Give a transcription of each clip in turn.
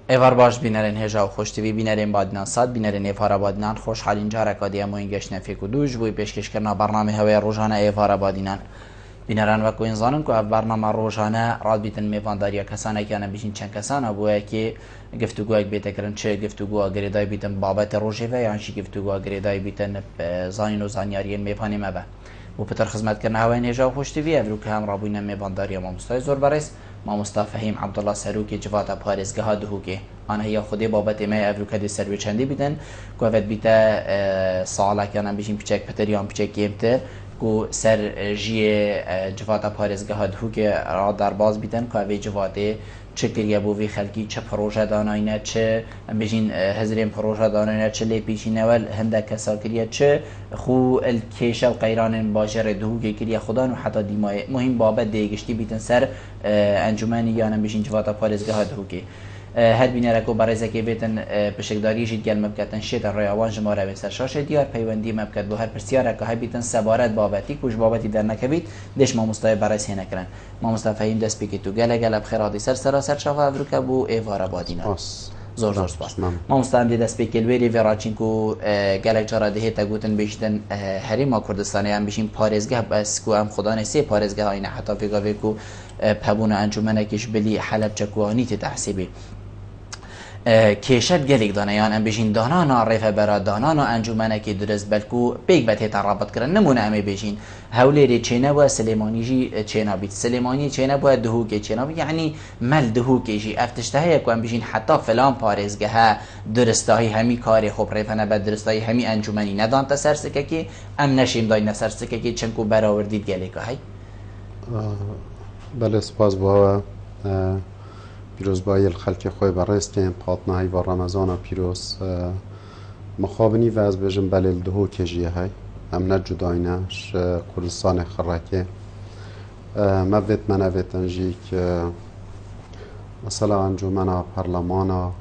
ایوار باش بینرین هجا و خوشتوی بینرین بادنان صد بینرین ایوار بادنان خوش حالین جارا کادی اموین گشتن فیکو دوش بوی پیشکش کرنا برنامه هوای روزانه ایوار بادینان بینران وکو انسانن که برنامه روزانه راد بیتن میوانداریا کسانه که بیشین چند کسانه بوده که گفتگو بیت کردن چه گفتگو گریدای بیتن بابت روزه و یا چه گفتگو گریدای بیتن زاین و زانیاریان میپانی مبه و پتر خدمت کردن هوای هجا و خوشتوی افرو که هم رابوین میوانداریا ما مستای زور برس ما مصطفی فهیم عبدالله سروکی جواد پارزگاه ها دهو که آنها یا خودی بابت ما افروکا دی سروی چندی بیدن که وقت بیتا سالا کنن بیشیم پیچک پتریان پیچک کمتر که سر جی جواد پارزگاه ها دهو که را در باز بیدن که وی جواده چه کریه بو وی خلکی چه پروژه داناینه چه بیشین هزرین پروژه داناینه چه لی پیشین اول هنده کسا کریه چه خو الکیشه و قیران باجر دهو که کریه خدان و حتی دیمای مهم بابت دیگشتی بیتن سر انجمنی یا بیشین جواد پارزگاه ها دهو که هر بینه رکو برای زکی بیتن پشکداری جید گل مبکتن شید رایوان جماره به سرشاش دیار پیوندی مبکت بو هر پرسیار که های بیتن سبارت بابتی کش بابتی در نکبید دش ما مستای برای سینه کرن ما مستفهیم دست بکی تو گل بخیراتی سر شافا افروکا بو ایوارا بادینا زور سپاس ما مستعمل دست بکی الویری وراچین کو گل جرا ده تا گوتن بیشتن حریم کردستانی هم بیشین پارزگاه بس کو هم خدا نسی پارزگاه اینا حتی فکر کو پبون انجمنه کش بلی حلب چکوانی تحسیبی کشت گلیک دانیان ام بیشین دانان عرفه برا دانان و انجمنه که درست بلکو بیگ بته ترابط کردن نمونه امی بیشین هولی چینه و سلیمانی جی چینا بیت سلیمانی چینه و دهو که چینا یعنی مل دهو که جی افتشته یک ام بیشین حتی فلان پارزگاه درستایی همی کاری خوب رفنه بعد درستایی همی انجمنی ندان تا سرسکه که ام نشیم دای نسرسکه که چنکو براوردید گلیک های بله سپاس با پیروز بایل خلق خوی برایستیم پاتنایی و رمضان پیروز مخابنی و از بجم بلیل دهو کجیه های هم نجداینش کردستان خراکه موید منوید انجی که مثلا انجمنا پارلمانا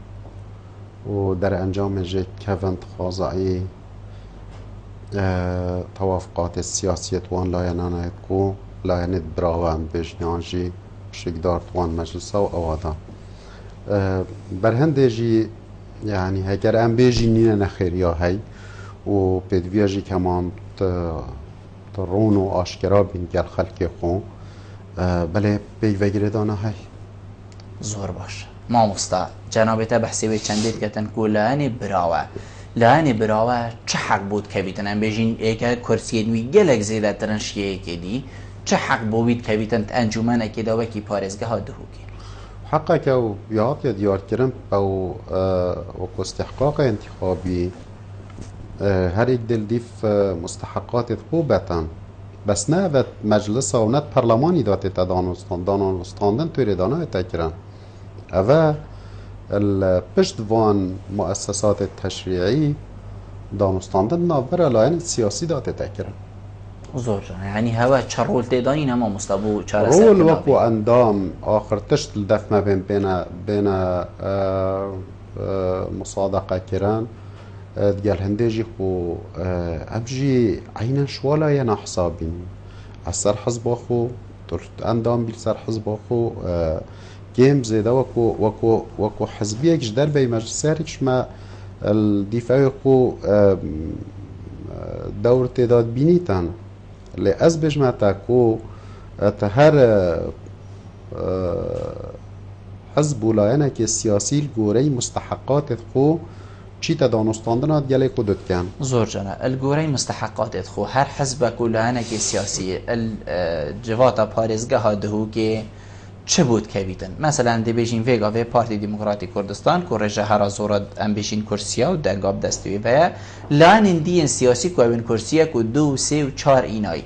و در انجام جه کفند خاضعی توافقات سیاسیت وان لاینانه کو لاینت براوان بجنانجی شکدار توان مجلس و آوادا برهنده جی يعني اگر ام بیجی نینه نخیریا هی و بدویجی کمان ترون و آشکرا بین گل خلق خون بله بی وگیره دانه هی زور باش ما مستا جنابتا بحثی به چندید کتن کو لانی براوه چه حق بود که بیتن ام بیجین ایک کرسی نوی گلک زیده ترنشیه که دی چه حق بود که بیتن انجمن اکیدا و کی پارزگاه ها دهوکی حقا که او بیاد یا دیار کرم او استحقاق انتخابی هر یک دل دیف مستحقات خوبتن بس نه و مجلس و نه پرلمانی داته تا دانستاندن توی دانه تا کرن اوه پشت وان مؤسسات تشریعی دانستاندن نابر لاین سیاسی داته تا کرن زور جان یعنی هوا چه رول تیدانی نما مستبو رول وکو اندام آخر تشت الدف ما بین مصادقه کران ديال هنديجي خو ابجي عينا شوالا ينا حسابين عسر حزب اخو ترت اندام بالسر حزب اخو جيم زيدا وكو حزبيه جدار بي مجلساركش ما الدفاع خو دور تعداد بینیتن لی از بجمعتا کو تهر حزب ولایانه که سیاسی گوری مستحقات خو چی تا دانستاندن گلی خودت کن زور جانا الگوری مستحقات خو هر حزب ولایانه که سیاسی الجواتا پارزگاه ها دهو که چه بود که بیتن مثلا دی بیشین ویگا وی پارتی دموکراتی کردستان که رجه هر زورد ام بیشین کرسیا و دنگاب دستوی و لان اندی سیاسی که این کرسیا که 2 3 و 4 اینای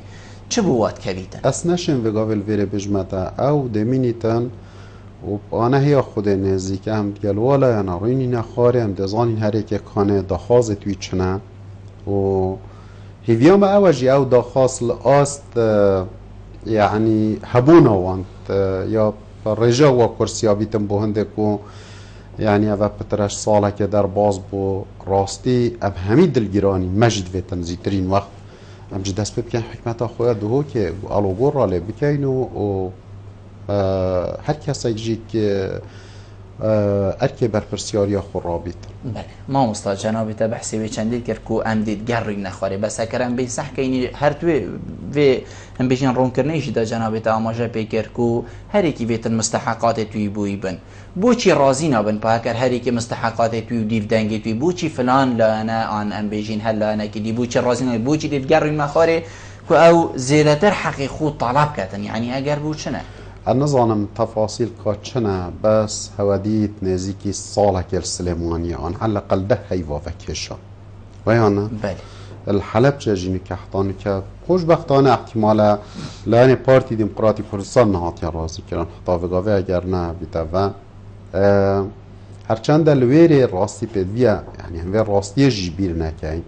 چه بود که بیتن اسنشن ویگا ویل ویره بجمتا او دمینیتن و آنه هیا خود نزدیک هم گلوالا یا نارینی نخاری هم دزانین هر یک کانه دخواز توی چنه و هیویام اوجی او دخواست لآست يعني هبونا وانت يا رجا وكرسيا بيتم بو هندكو يعني أبا بترش صالة كدر باز بو راستي أب هميد الجيراني مجد في تنزيترين وقت أم جد أسبب كان حكمة أخويا دهو كي ألو قرى لي بكينو و هر کسی يجيك ارکی برپرسیاری خود رابط. بله ما مستاد جناب تا بحثی و چندی کرد کو ام دید گری نخواره بس اکرم بی صح که اینی هر توی و هم بیشین رون کرنیش دا جناب تا آماجه پیکر کو هر کی ویت المستحقات توی بوی بن بوچی راضی نبن پاکر هر کی مستحقات توی دیو دنگی توی بوچی فلان لا انا آن ام بیشین هل لا انا کی بوچی راضی نبن بوچی دید گری نخواره کو او زیادتر حقی خود طلب کردن یعنی اگر بوچنه النظام تفاصيل كاتشنا بس هوديت نزيكي صالك السليمانية عن على الأقل ده هيوا فكشة ويانا بله الحلب جاجيني كحطاني خوشبختانه احتمالا لانه پارتی دموکراتی کردستان نهات یا رازی کردن حتی وگاوه اگر نه بیتوه هرچند الویره راستی پیدویه یعنی همه راستی جیبیر نکن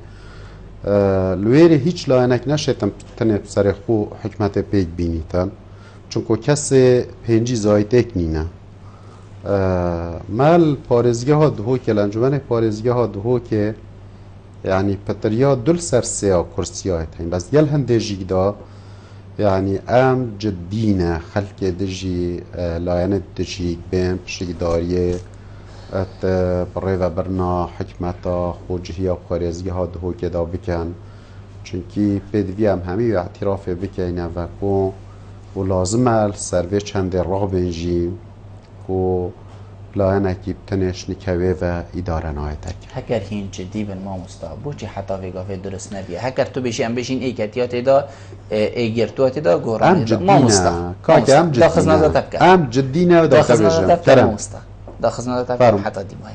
الویره هیچ لاینک نشتم تنه سر خو حکمت پیگ بینیتن چونکو کسی پنجی زایتک نینه مال پارزگه ها دهو که لنجمن پارزگه ها دهو که يعني بطريقة دول سرسيا كرسيات هين بس يل هندجي دا يعني ام جدينا خلق دجي لاينة دجي بين بشي داريه ات بريفا برنا حكمتا خوجهيا وخارزيها هادهو كدا بكن چونكي بدوي ام همي اعتراف بكينا وكو ولازم السروي چند راه بنجي كو لاینه کی بتنش نکوه و اداره نایتک هکر هین جدی بن ما مستعب بوچی حتی وگافه درست نبیه هکر تو بشی ام بشین ایکتیات دا ایگرتوات دا گوران دا ما مستعب داخل نظر تبکر ام جدینه و داخل نظر تبکر ما مستعب داخل نظر تبکر حتی دیمای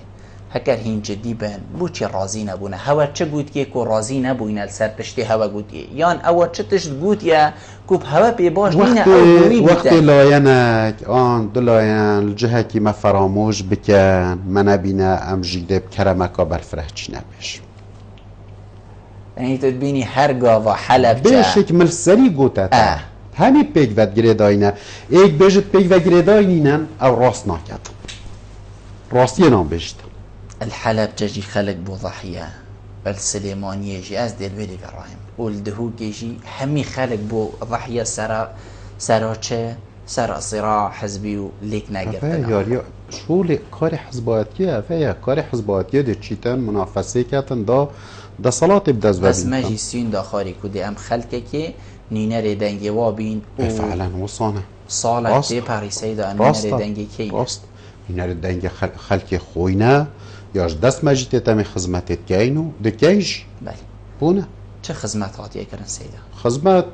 هکر هین جدی بن بوچی راضی نبونه هوا چه گوت که کو راضی نبوینه سر پشتی هوا گوتیه یان اوا چه تشت گوتیه کوب هوا پی باش نینه او دوری وقت لاینک آن دو لاین الجهه که ما فراموش بکن من نبینه ام جیده بکرمکا برفره چی نبیش یعنی تو بینی هر گاوا حلب چه بشک ملسری گوته تا همی پیگ ود گریداینه ایک بجد پیگ و گریداینینن او راست ناکد راستی نام بجد الحلب جاجي خلق بو ضحية السليمانية جي از دل بيلي برايم والدهو جي همي خلق بو ضحية سرا چه سرا صراع حزبي و ليك ناقرتنا ياريا شو لي كاري حزباتية فيا كاري حزباتية دي تشيتن منافسة كاتن دا صلاة بدز بس ما جي سين دا خاري كودي ام خلقه كي نينر دنگي وابين فعلا وصانه صالة دي باريسي دا نينر دنگي كي راست نينر دنگي خلقه خوينه یاش دست مجید تمی خدمتت کینو دکیش بله بونه چه خدمت هاتیه کردن سیدا خدمت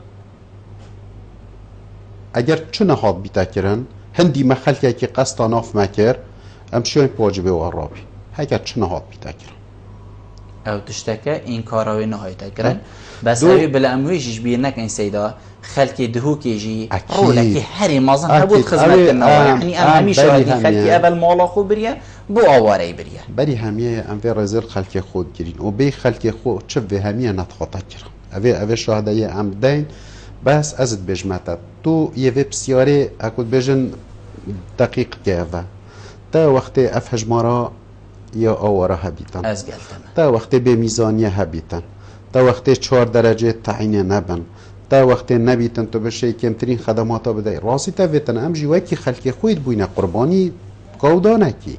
اگر چه نهاد بیتا کرن هندی مخلکه که قصد ناف مکر امشون واجبه و عرابی اگر چه نهاد بیتا کرن او تشتکه این کاراوی نهایتا کرن بس اوی بلا امویشش بیرنک این سیدا خلقی دهو کیجی رولکی هری مازن هبود خدمت کنوا یعنی ام همی شاهدی خلقی اول مالا خوب بریه بو آواره بریه بری همیه ام وی رزل خلقی خود گرین و بی خلقی خود چه وی همیه نتخاطا کرن اوی شاهده یه ام دین بس ازت بجمتت تو یه وی بسیاره اکود بجن دقیق که تا وقت افهج مارا یا آواره هبیتن از گلتن تا وقت به میزانیه هبیتن تا وقت 4 درجه تعیین نبن تا وقت نبیتن تو بشه کمترین خدماتا بده راستی تا ویتن ام جی وکی خلقی خوید بوینه قربانی قودانه کی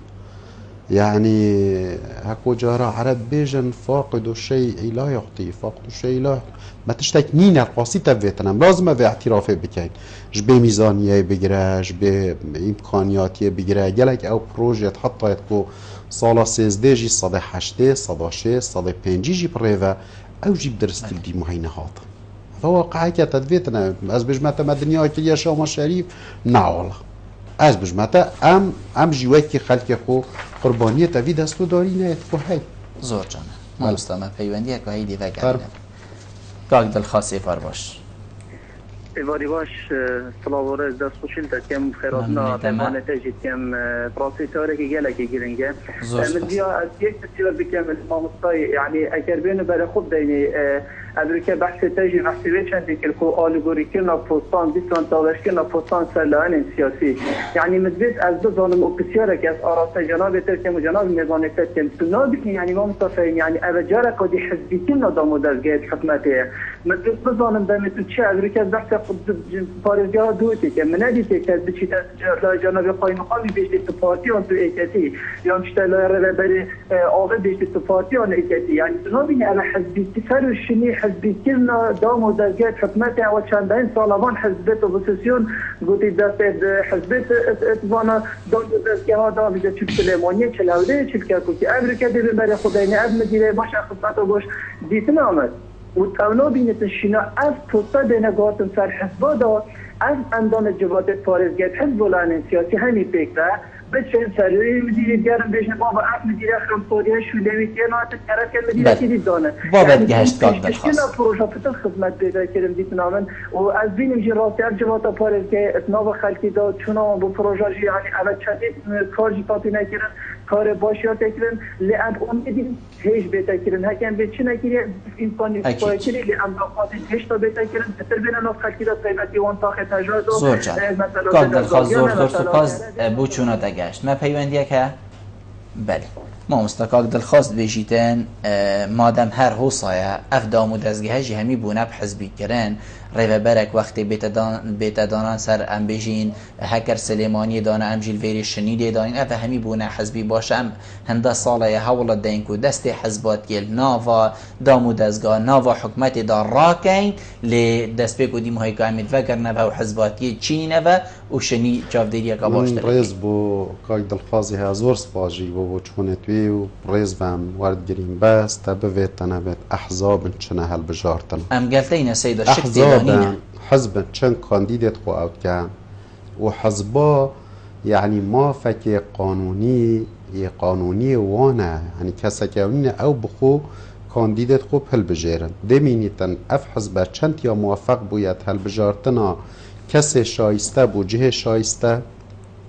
يعني هكو جارة عرب بيجن فاقد الشيء لا يعطي فاقد الشيء لا ما تشتك نين القاسي تبيتنم لازم في اعترافه بكين جبه ميزانية بگره جبه امكانياتي بگره جلك او بروجه حتى يتكو صالة 16 جي صدى 8 صدى 6 صدى 5 جي بريفا او جيب درست دي معينة هذا فواقعا كتدفيتنا از بجمعت مدنيا كليا شاما شريف نعوالله از بجمعتا ام جوی که خلق خو قربانی تاوی دستو داری نه خو هی زور جانه ما مستمع پیوندی که هیدی وگرنه کاک دل خاصی فر باش ایواری باش سلام و رز دست خوشیل تا کم خیراتنا پیمانه تجید کم پراسی تاره که گله که گرنگه من بیا از یک بسیار بکم المامستای یعنی اگر بینو برای خود دینی ابریکه بحث تاجی بحث چندی که کو آلگوری کردن پستان دیسان تاش کردن پستان سرلان سیاسی یعنی مدرس از دو ظالم و بسیار که از آراست جناب ترکم و جناب میزان ترکم سنابی یعنی ما مصطفی یعنی اوجار کدی حزبی کردن دامو درگاه حکمته مدرس بزانم دم تو چه ابریکه بحث پارزگاه دوتی که من ندیده که بچیت جناب قایم مقامی بیشتر تو پارتی آن تو ایکتی یا مشتلا رو بری آقا بیشتر تو پارتی آن ایکتی یعنی سنابی انا حزبی سر شنی حزبی کردن دامو درگاه حکمته و چندین سالوان حزبت اپوزیسیون گویی دست حزبت اتفاقا دام درگاه دام بیشتر چیپ سلیمانی چلاوده چیپ کرد که ابریکه دیگه برای خدای نه مدیره باش خدمت و باش دیتن آمد و تونا بینت شینا از توسط دنگاتن سر حزبا دا از اندام جواد پارزگاه حزب الان سیاسی همین فکره بچه سریعی مدیری گرم بشن بابا اف مدیری خمسوریه شولوی که نات کرد که مدیری کدید دانه بابت گهشت کار درخواست اشکال پروژه فتر خدمت پیدا کردم دیتنامن و از بینیم جی راستی هر جواد پارزگاه اتناب خلقی داد چون با پروژه جی یعنی اول چندید کار جی پاپی نکردن کار باشیات کردن لعب امیدیم هیچ بهتر کردن هکن به چی نکردن انسانی پای کردن لعب داخاتی هیچ تا بهتر کردن بهتر بینن از خلقی داد قیمتی وان تاخت تجارت و زور جان کار درخواست زور سپاس بو چونا دگشت ما پیوندیه که بله ما مستقاق دلخواست بیجیتن مادم هر حوصایه اف دامو دزگه جی همی بونه بحزبی کرن ریو برک وقتی بیت دانان سر ام بیجین هکر سلیمانی دانه ام جیل ویری شنیده دانین اف همی بونه حزبی باشم هنده ساله حولت دین کو دست حزبات گل ناوا دامو دزگاه ناوا حکمت دار راکین لی دست بگو دیم های که امید وگر نوه و حزباتی چینی نوه و شنی جافدیری که باش داره ریز بو کاک دلخوازی هزور سپاجی و چونه توی و ریز بهم ورد گریم بس تا بوید تنبت احزاب چنه هل بجارتن ام گلتین سیدا شکتی دانینه حزب چند کاندیدت خو اوت کن و حزبا يعني ما فكي قانوني وانا يعني كسكاونين او بخو کاندیدت خوب هل بجیرن دمینیتن اف حزب چند یا موفق بوید هل بجارتنا کسی شایسته بو جه شایسته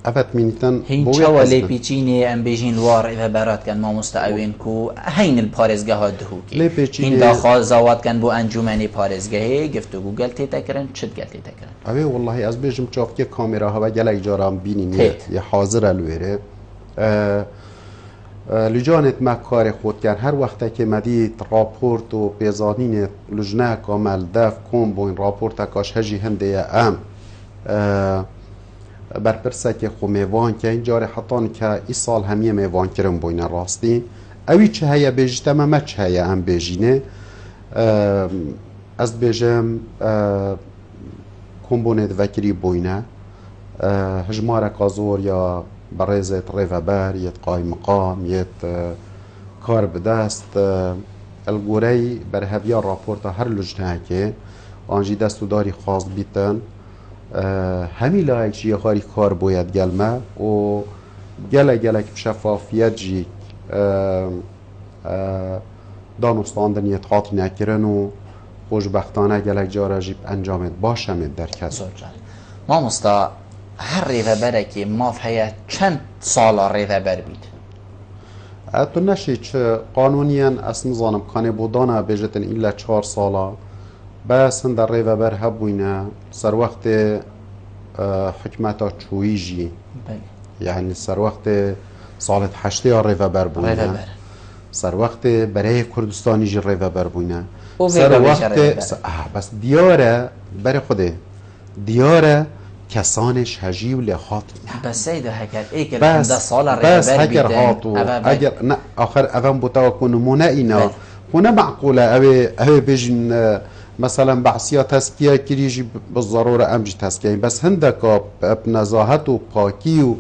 افت مینیتن هین چوالی پیچینی ام بیجین وار ایوه برات کن ما مستعوین کو هین الپارزگه ها دهو کی هین داخل زواد کن بو انجومنی پارزگه گفتو گوگل تیتا کرن چد گل تیتا کرن اوه والله از بیجم چاف که کامیرا ها و گل اجارام بینین یه حاضر الویره لجانت مکار خود کن هر وقت که مدید راپورت و بیزانین لجنه کامل دف کن با این راپورت کاش هجی هنده ام برپرسه که خو میوان که این جاره حتان که ای سال همیه میوان کرم بوینه راستی اوی چه هیا بیجیته ما چه هیا هم بیجینه از بیجم کمبونت وکری بوینه هجماره کازور یا برزت ریوبر یت قای مقام یت کار بدست الگوری بر هفیا راپورت هر لجنه که آنجی دستو داری خاص بیتن همی لایک جی خاری کار باید گلمه و گلک شفافیت جی دانستاندنیت خاطی نکرن و خوشبختانه گلک جارا جیب انجامت باشمت در کس ما مستا هر ریوبره که ماف هیا چند سال ریوبر بید تو نشی چه قانونیان از نظام کانه بودانه بیجتن ایلا 4 ساله بس هند ریوبر هبوینه سر وقت حکمتا چویجی یعنی سر وقت سالت 8 ریوبر بوینه سر وقت برای کردستانی جی ریوبر بوینه سر وقت بس دیاره برای خوده دیاره کسانش هجی و لحاط بس سیده هکر ایکر هنده سال ریوبر بیدن اگر نه آخر اوان بوتا کنمونه اینا هنا معقوله اوه بجن مثلا بعثية تسكية كريجي بالضرورة أمجي تسكية بس هندك بنزاهت و پاکی و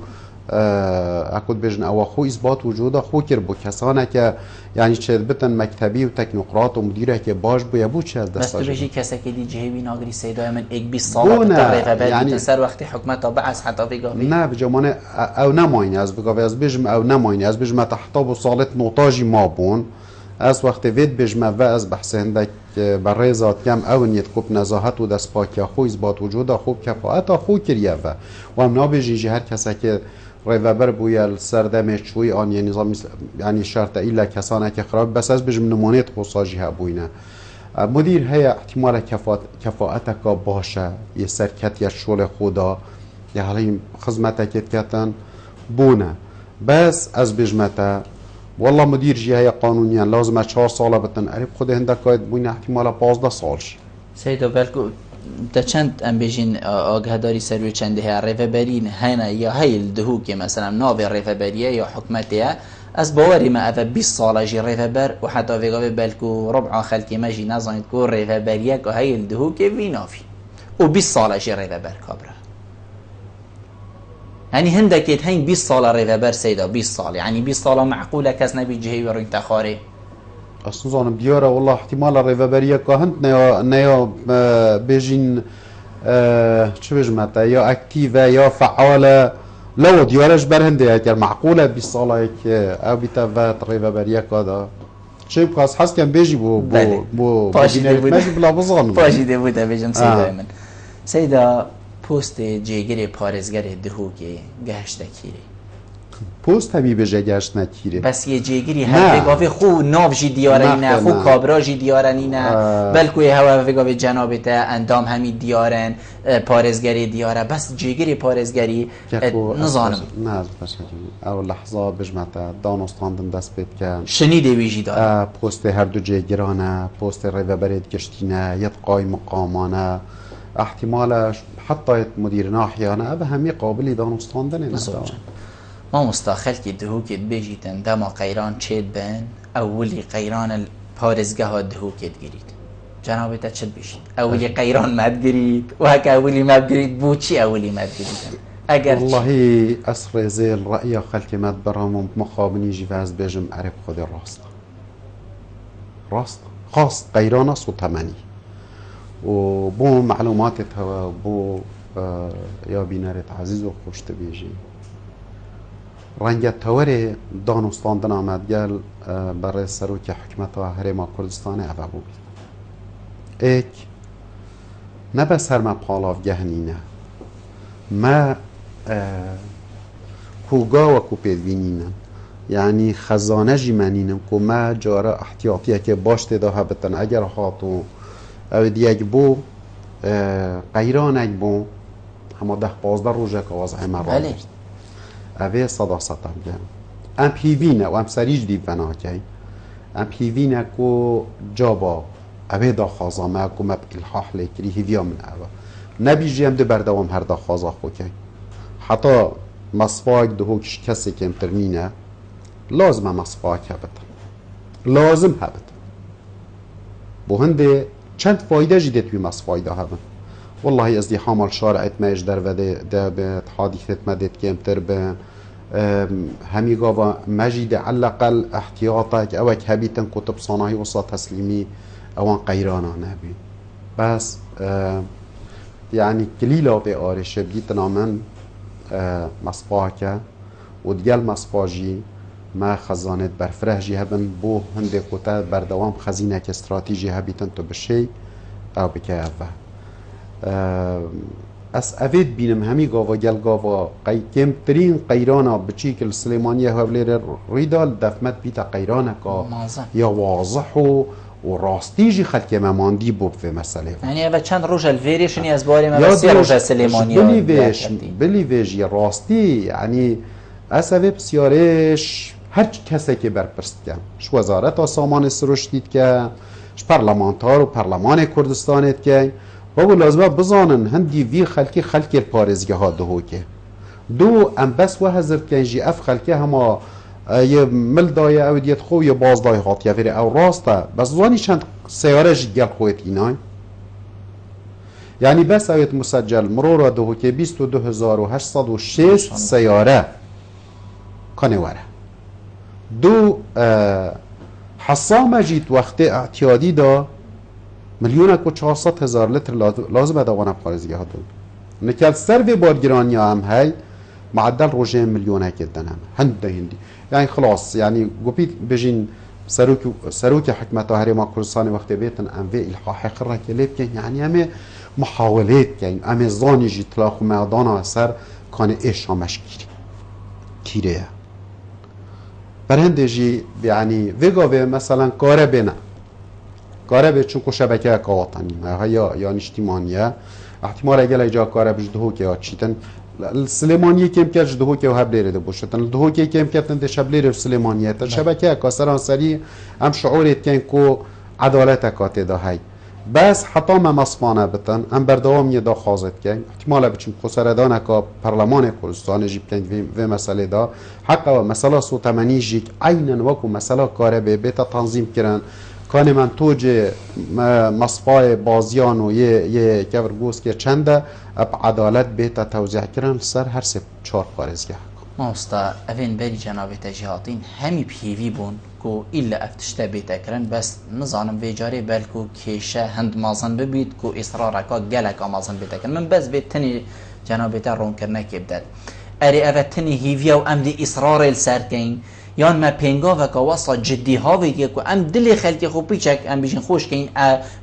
اكود بجن او اخو اثبات وجود اخو كربو كسانه که يعني چه بتن مكتبي و تكنوقراط و مديره که باش بو يبو چه از دستاجه بس تو بجي كسا كدي جهبي ناغري سيدا من اك 20 سالة بتعرفه بعد يعني بتنسر وقت حكمتا بعث حتى بيقافي نه بجمانه او نمايني از بيقافي از بجم او نمايني از بجم تحتا بو صالت نوتاجي ما بون از وقت وید بجمه و از بحث هندک برای ذات کم اونیت خوب نزاهت و دست پاکی خو اثبات وجود خوب کفاءت خو کریه و هم نابجیجی هر کسی که ریوبر بویل سردمش چوی آن یه نظام یعنی شرط ایلا کسانه که خراب بس از بجم نمونیت خصاجی ها بوینه مدیر هیا احتمال کفاءتك باشه یه سرکت یا شغل خودا یا حالی خدمتك کتن بونه بس از بجمته والله مدیر جی هیا قانونیا لازمه 4 ساله بتن عرب خود هنده کاید بونه احتمال 15 سالش سیدا بلکو ده چند ام بیجین آگهداری سروی چنده ها ریفبرین هنه یا هیل دهو که مثلا ناوی ریفبریه یا حکمتیه از باوری ما اوه 20 ساله جی ریفبر و حتی ویگاوی بلکو ربع خلکی ما جی نزانید که ریفبریه که هیل دهو که وی نافی و 20 ساله جی ریفبر کابره يعني هندك هين 20 ساله ریفبر سیدا 20 سال يعني 20 ساله معقوله کس نبی جهی و روی تخاره اصلا زانم بیاره والله احتمال ریفبریه که هند نیا بیجین چه بجمته یا اکتیوه یا فعاله لو دیارش برهنده اگر معقوله 20 ساله که او بیتوت ریفبریه که دا چه بکاس حس کن بیجی بو پاشیده بود مجی بلا بزانم پاشیده بود بیجم سیدا من سیدا پست جیگر پارزگر دهو که گهشته کیره پست همی بجه گشت نکیره بس یه جیگری هر وگاوی خو ناو جی دیارنینه خو کابرا جی دیارنینه بلکوی هوا وگاوی جنابته اندام همی دیارن پارزگری دیاره بس جیگری پارزگری نظانم نه از بشه او لحظه بجمعته دانستاندن دست بید که شنیده ویجی داره پست هر دو جیگرانه پست ریوبرید گشتینه ید قای مقامانه احتمالش حتی مدیر ناحیانه او همی قابلی دانستاندن ما مستاخل که دهو که بجیتن دما قیران چید بین اولی قیران پارزگاه ها دهو که گرید جنابتا چد بشید اولی قیران مد گرید و هک اولی مد گرید بو چی اولی مد گریدن اگر والله اصر زیل رأی خلق مد برام مخابنی جیواز بجم عرب خود راست خاص قیران است و تمنی و بو معلومات هوا بو یا بینارت عزیز و خوشت بیجی رنگت توری دانستاندن آمد گل برای سروک حکمت و هرما کردستان اوه بود ایک نه بس هر ما پالاف گهنینه ما کوگا و کوپیدوینینم یعنی خزانه جی منینم که ما جاره احتیاطیه که باشته ده بتن اگر هاتو او دیگ بو قیران اگ بو همه 10-15 روزه که وضع ما را داشت اوه صداستم گم ام پیوینه و ام سریج دیب بنا که ام پیوینه که جابا اوه دا خوازامه که مب الحاح لیکری هیویا من اوه نبی جیم ده بردوام هر دا خوازا خو که حتی مصفاق دهوکش کسی که امترنینه لازم مصفاق هبت لازم هبت بو هنده چند فایده جیده توی مصفاق ده هبن والله ازدحام الشارع اتماش در وده به حادثه مدت که امتر به همی گاوا مجید علقل احتیاطك او هبیتن کتب صناعی وسط تسلیمی اوان قیرانا نبی بس يعني كليلا في آرش بيتنا من مصفاك وديال مصفاجي ما خزانت برفرهجي هبن بو هندي قطع بردوام خزينة استراتيجي هبيتن تو بشي او بكي اوه اس اوید بینم همی گاوا گل گاوا کمترین قیرانا بچیکل سلیمانیه هولیر ریدال دفمت بیتا قیرانا که یا واضح و راستیجی خلک مماندی بود في مسئله یعنی اوه چند روش الویریشنی از باری مبسی روش سلیمانیه بلی ویش راستی یعنی اس اوی بسیارش هر کسی که برپرست کن ش وزارت سامان سروشتید که ش پرلمانتار و پرلمان کردستانید که بابو لازمه بزانن هندی وی خلکی پارزگه ها دهو که دو ام بس و هزر کنجی اف خلکی هما یه مل دای او دیت خو یه باز دای هات یا ویره او راسته بس زوانی چند سیاره جگل خویت اینای یعنی بس اویت مسجل مرور دهو که 22806 سیاره کنه وره دو حسامه جیت وقت اعتیادی دا 1,400,000 لیتر لازم دوانه پارزگی ها دون نکل سر و بارگرانی هم هی معدل روژه ملیونه کدن هم هندی یعنی خلاص یعنی گوپید بجین سروک حکمت هرما کردستان وقت بیتن ام وی الحاح خره که لیب کن یعنی همه محاولات کن همه زانی جی طلاق و مقدان اثر کانه ایش همش کیره برهنده جی یعنی وگاوه مثلا کاره بینه کاره به چون شبکه کاوطنی ما یا اجتماعیه احتمال اگه ایجا کاره بجده که چیتن سلیمانیه کم که جده که هب لیره ده بوشتن ده که کم که تن شب لیره سلیمانیه تا شبکه کاسران سری هم شعورت کن کو عدالت کاته ده های بس حتی ما مصفانه بتن هم بردوام یه دا خازد کن احتمال بچیم خسردان که پارلمان کردستان جیب کن و مسئله دا حق و مسئله سوتمنی جیک عینا وکو مسئله کاره به بیتا تنظیم کرن کان من توج مصفای بازیان و یه کور گوست که چنده اب عدالت بیتا توزیع کرن سر هر سه 4 پارزگاه ماستا اوین بری جناب تجهاتین همی پیوی بون کو ایلا افتشته بیتا کرن بس نزانم ویجاری بلکو کیشه هند مازن ببید کو اصرارکا گلک آمازن بیتا کرن من بس بیت تنی جناب تا رون کرنه که بدد اری اوت تنی هیویا و امدی اصرار السر کن یان ما پنگا و کاواسا جدی ها ویگه کو ام دلی خلقی خوب پیچک ام بیشین خوش کن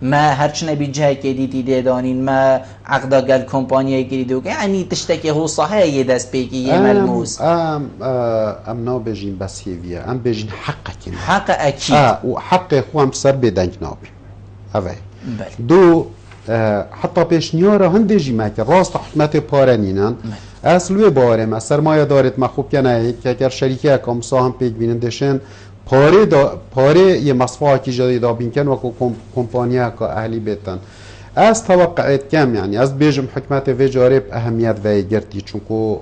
ما هرچ نبی جای که دیدی دانین ما عقدا گل کمپانیای که دیدو یعنی تشتکی هو صحه یه دست بگی یه ملموس ام نا بجین بس هیویه ام بجین حق کن حق اکید و حق خو هم سر بدنگ نابی اوه بله دو حتی پیشنیاره هنده جی مکه راست حکمت پارنینن اصلوی باره ما سرمایه دارید ما خوب کنه که اگر شریکی اکام ساهم پیک بینندشن پاره یه مصفاها که جدید دابین کن و کمپانی اکا اهلی بیتن از توقعیت کم یعنی از بیجم حکمت و جارب اهمیت و گرتی چونکو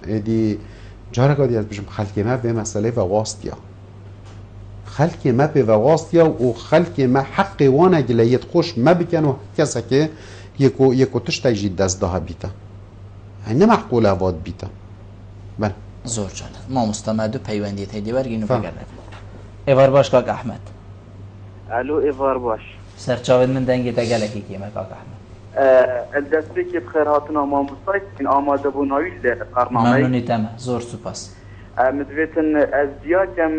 ایدی جارگا دی از بیجم خلقی ما به مسئله و واستیا خلقی ما به واستیا و خلقی ما حق وانا گلیت خوش ما بکن و کسا که یکو تشتا جید دست ده بیتا نه معقوله واد بیتا بله زور جان ما مستمد و پیوندیت هیدی برگینو بگرد ایوار باش کاک احمد الو ایوار باش سرچاوید من دنگی تا گلکی کیمه کاک احمد الدستی که بخیر هاتنا ما مستایت این آماده بوناوی برنامه ممنونی تمه زور سپاس مدویتن از دیاکم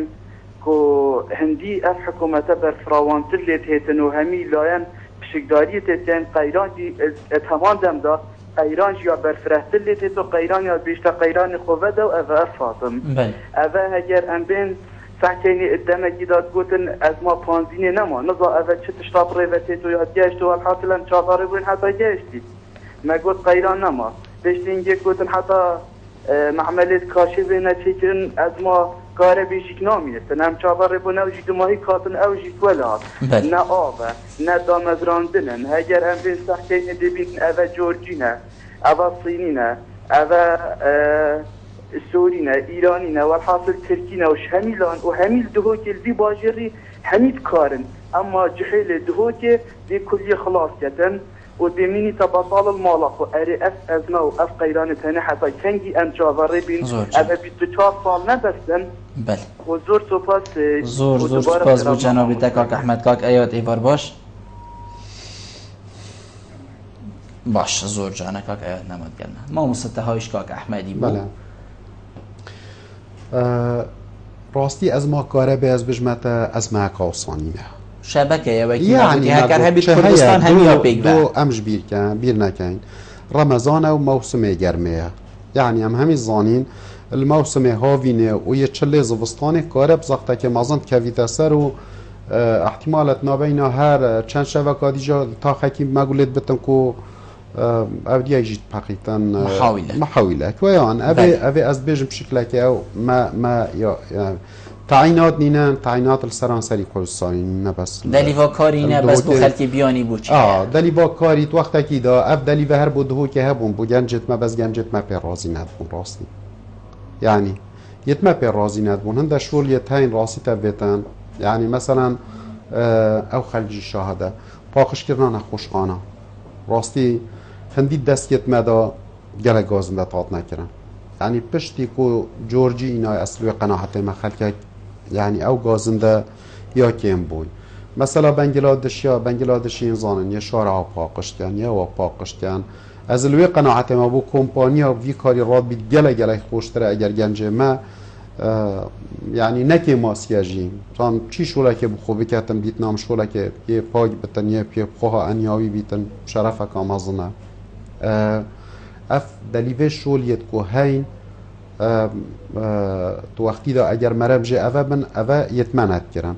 که هندی اف حکومت برفراوانتر لیت هیتن و همی لاین پشکداری تیتن قیران دی اتهمان دم دا قیران یا برفرهتر لیت تو قیران یا بیشتر قیران خوبه دا و اوه فاطم بله اوه اگر ام بین سحکینی ادامه داد گوتن از ما پانزینه نما نزا اوه چه تشتاب ریوتی تو یاد گشت و الحاصل هم چاقاره بوین حتی گشتی ما گوت قیران نما بشتینگی گوتن حتی معملت کاشی بینه چیکن از ما کار بیشک نامیستن هم چاقاره بونه و جید ماهی کاتن او جید ولاد نه آوه نه دامزراندنن اگر هم بین سحکینی دبین اوه جورجینه اوه صینینه اوه سورينا إيرانينا والحاصل تركينا وش هميلان وهميل دهوكي البي باجري هميد كارن أما جحيل دهوكي دي كل خلاص جتن ودميني تبطال المالق وأري أف أزنا وأف قيران تاني حتى كنجي أم جاوري بين أبا بيتو صال نبستن بله وزور سپاس زور سپاس بو جنابی کاک احمد کاک ایاد ایوار باش باش زور جانه کاک ایاد نماد گلنا ما مسته هایش کاک احمدی بو بله راستی از ما کاره به از بجمت از ما کاسانی نه شبکه یا وکی یعنی هکر هبید کردستان همی ها پیگ دو امش بیر نکن رمضان و موسم گرمه یعنی هم زانین الموسم هاوینه و یه چله زوستان کاره بزاخته که مازند کویت سر و احتمالت نابین هر چند شبکه دیجا تا خکیم مگولت بتن که اودی اجید پاکیتن محاوله کویان اوی از بیشم بشکل که او ما یا تعیینات نینن تعیینات السرانسری کردستانی نه بس دلیوا کاری نه بس بو خلکی بیانی بود دلیوا کاری تو وقت کی دا اف دلیوا هر بودهو که هبون بو گنجت ما بس گنجت ما پر رازی ندبون راستی یعنی یت ما پر رازی ندبون هند شغل یتاین راسی تبتن یعنی مثلا او خلجی شاهده پاکش کردن خوشخانه راستی هندی دستیت مدا گله گازنده تاعت نکرن یعنی پشتی کو جورجی اینای اصلی قناعت ما خلک یعنی او گازنده یا کم بوی مثلا بنگلادشی انسانن یا شارع پاکشتن یا پاکشتن از الوی قناعت ما بو کمپانیا وی کاری راد بید گله خوشتره اگر گنجه ما یعنی نکی ماسیاجی چون چی شوله که بخوبی کتم بیت نام شوله که یه پاگ بتن یه پی خوها انیاوی بیتن شرفه کامازنه اف دلیوه شولیت که هین تو وقتی دا اگر مرم جه اوه من اوه یتمنت کرن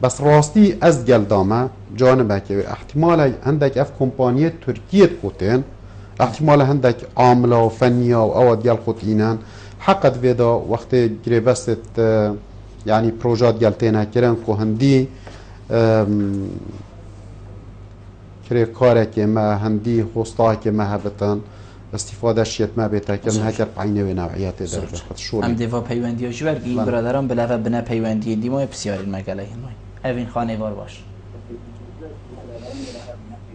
بس راستی از گلدامه جانبه که احتمال هندک اف کمپانی ترکیه کوتن احتمال هندک عامله و فنیه و اواد گل خود اینن حقت ویدا وقت گریبست يعني بروجات جالتينا كيرن كو هندي كري كارك ما هندي خوسطاك ما هبتن استفاده شيت ما بيتا كن هكر عينه و نوعيات در شغل ام ديفا پیوندی جوار گی برادران بلاف بنا پیوندی دیمو بسیار المگله همای اوین خانه وار باش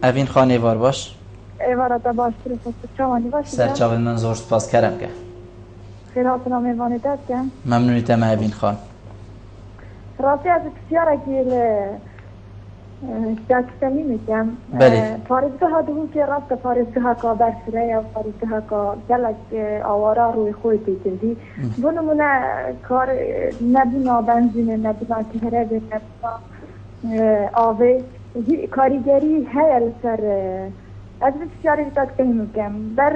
اوین خانه وار باش ایوارا تا باش چوانی باش سرچاو من زور سپاس کردم که خیراتنا میوانه داد که ممنونیتم اوین خان راستی از بسیار اگیل دستمی میگم پارزگاه ها دهو که راست پارزگاه ها که برسره یا پارزگاه ها که گلک آوارا روی خوی پیکردی بونمونه کار نبینا بنزینه نبینا کهربه نبینا آوه کاریگری هیل سر از بسیاری داد میگم بر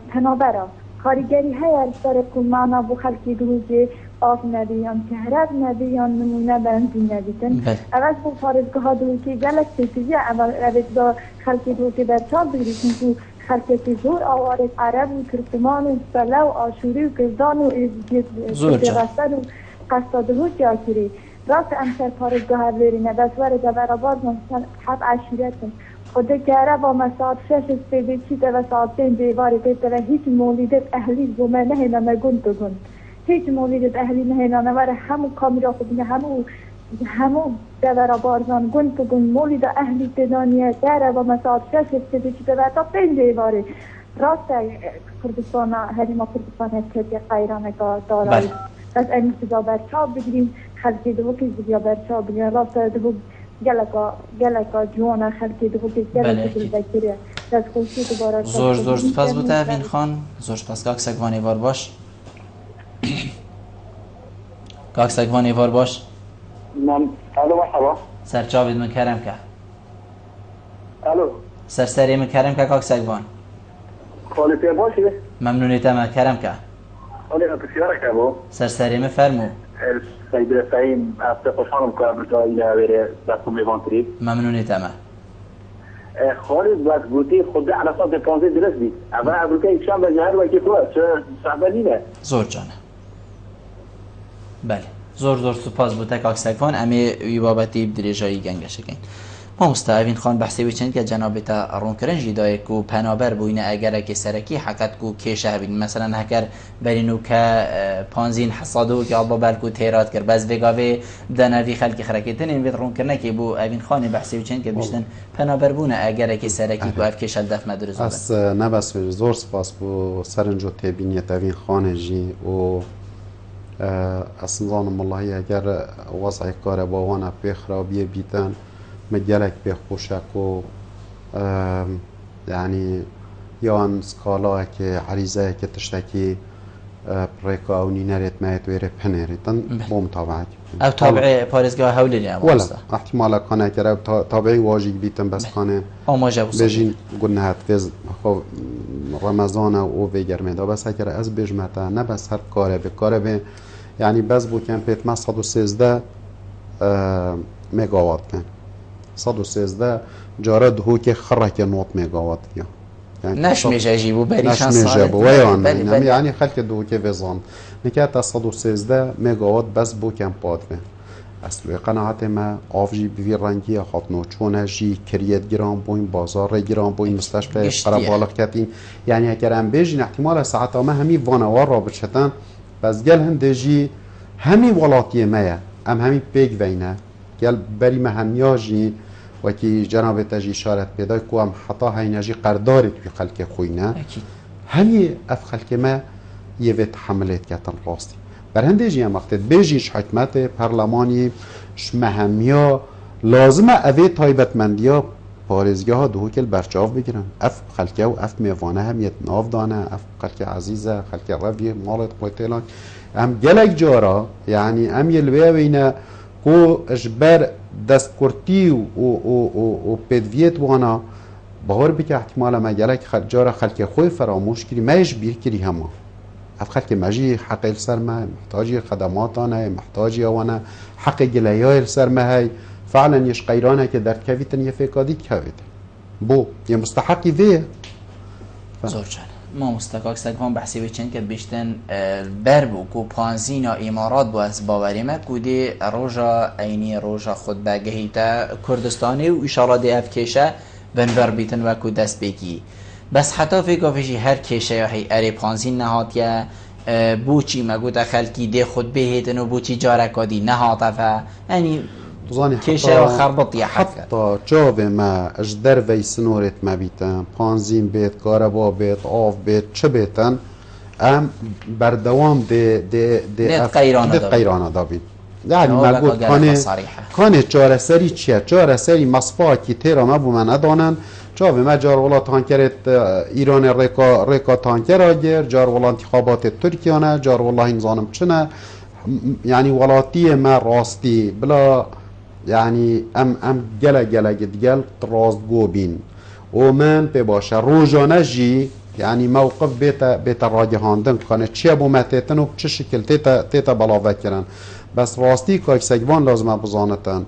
پنابرا کاریگری هیل سر کلمانا بو خلکی دهو که آف ندیان کهرب ندیان نمونه بنزین ندیدن اول با پارزگاه ها دوی که گلک سیتیزی اول دا خلکی دوی که در چال بگیریشن تو خلکی که زور آوارد عرب و ترکمان و سله و آشوری و گردان و رسد و قصاده ها که آکری راست امسر پارزگاه ها برینه بسوار جبراباد ممکن حب عشیرتن خود که عرب آمه ساعت 6 استیده چیده و ساعت 3 دیواری دیده و هیچ مولیدت اهلیز بومه نهینا مگون تو گون هیچ مولیدت اهلی نهینا نواره همون کامیرا خودینه همون دورا بارزان گون تو گون مولید اهلی تدانیه داره و مساعد 6 استیده چیده و تا 5 دیواری راست کردستان هریما کردستان هست که قیرانه که دارایی بس این سزا برچاب بگیریم خلقی دو که زیبا برچاب بگیریم راست دو گلکا جوانا خلقی دو که گلکا بکیره دست خوشی دوباره زور سپاس بوده اوین خان زور سپاس کاک سگوانی وار باش کاک سگوانی وار باش من الو مرحبا سرچاوید من کرم که الو سرسری من کرم که کاک سگوان خالصی باشی ممنونیتم کرم که حالی بسیار که با سرسری من فرمو سید فهیم هفته خوشحالم که برجایی بره دستو میوان ترید ممنونیتم خالص باید گوتی خود علاسات 15 درست بید اول ابروکه ایکشان به جهر وکی تو چه صحبه نینه زور جانه بله زور سپاس بوده کاک سگوان امی وی بابتی بدریجایی گنگشه کن ما مستعوین خان بحثی بچند که جناب تا رون کرن جدای کو پنابر بوینه اگر که سرکی حقت کو کشه بین مثلا هکر برینو که پانزین حصادو که آبا بلکو تیرات کرد باز وگاوی دنوی خلق خرکتن این وید رون کرنه که بو اوین خان بحثی بچند که بشتن پنابر بونه اگر که سرکی کو اف کشل دف مدرز اس نبس زور سپاس بو سرنجو تبینیت اوین خان جی و اصلا والله اگر وضع کار باوانا بخرابیه بیتن مجالك بخوشك و يعني يان سكالا که عریضه که تشتكي بريكا او نيناريت ما يتويري بنيريتن بوم تابعك او تابع پارزگاه هولي يا ولا احتمال كان كره تابعي واجب بيتن بس كان بيجين قلنا هات فيز رمضان او ويجرمه دا بس هكر از بجمتا نه بس هر کاره به يعني بس بو كان بيت 113 ميجاوات كان 113 جارد هو که خرک نوت ميجاوات يعني نش میشه جيبو بريشان صار يعني خلك دو که وزان نكات 113 ميجاوات بس بو كان بادوه اصل قناعت ما آفجی بوی رنگی خاطنو چونه جی کریت گرام بوین بازار گرام بوین مستشفى قرب بالغ کتین يعني اگر ام بیجین احتمال ساعت ما همی وانوار را بچتن بس گل هندجی همی ولاتیه مایه همی پیگ وینه گل بری مهمیاجی و کی جناب تجی اشارت پیدا کوام حتا هینجی قرداری توی خلک خوینه همی اف خلک ما یوت حملت کتن راستی بر هندجی هم وقت بیجیش حکمت پارلمانی مهمیا لازمه اوی تایبتمندیا پارزگاه دو کل برچاف بگیرن اف خلکه و اف میوانه هم یت ناف دانه اف خلک عزیزه خلک روی مالت قوتلان هم گلک جارا یعنی هم یلوه بینه کو اجبر دست کرتی و پدویت وانا بهار بکه احتمال ما گلک جارا خلک خوی فراموش کری مایش بیر کری همه اف خلک مجی حق السر ما محتاجی خدماتانه محتاجی وانا حق گلیای السر ما هی فعلا يش قيرانه که در كويتن يفكادي كويت بو يا مستحقي فيه زور جان ما مستقاق سگوان بحثی بچن که بیشتن بر بو کو پانزینا امارات بو از باوری ما کودی روژا اینی روژا خود بگهیتا کردستانی و اشاره دی اف کشه بنور بیتن و کو دست بگی بس حتی فکر فیشی هر کشه یا هی اری پانزین نهات یا بوچی مگوتا خلکی دی خود بهیتن و بوچی جارکادی نهاتا فا یعنی کشه و خربط یا حتی جاوه ما اجدر وی سنورت ما بیتن پانزین بیت کاربا بیت آف بیت چه بیتن ام بردوام دیت قیرانه دابید یعنی مگود کانه چاره سری چیه چاره سری مصفا کی تیرا ما بو من ادانن جاوه ما جار ولا تانکرت ایران ریکا تانکر آگر جار ولا انتخابات ترکیانه جار ولا انزانم چنه يعني ولاتي ما راستي بلا يعني ام جلا جل راست جوبين ومن تباشا روجانه جي يعني موقف بيت الراجهاندن كانت چي ابو متتن و چه شكل تيتا بلاوه كرن بس راستي كاك سگوان لازم بزانتن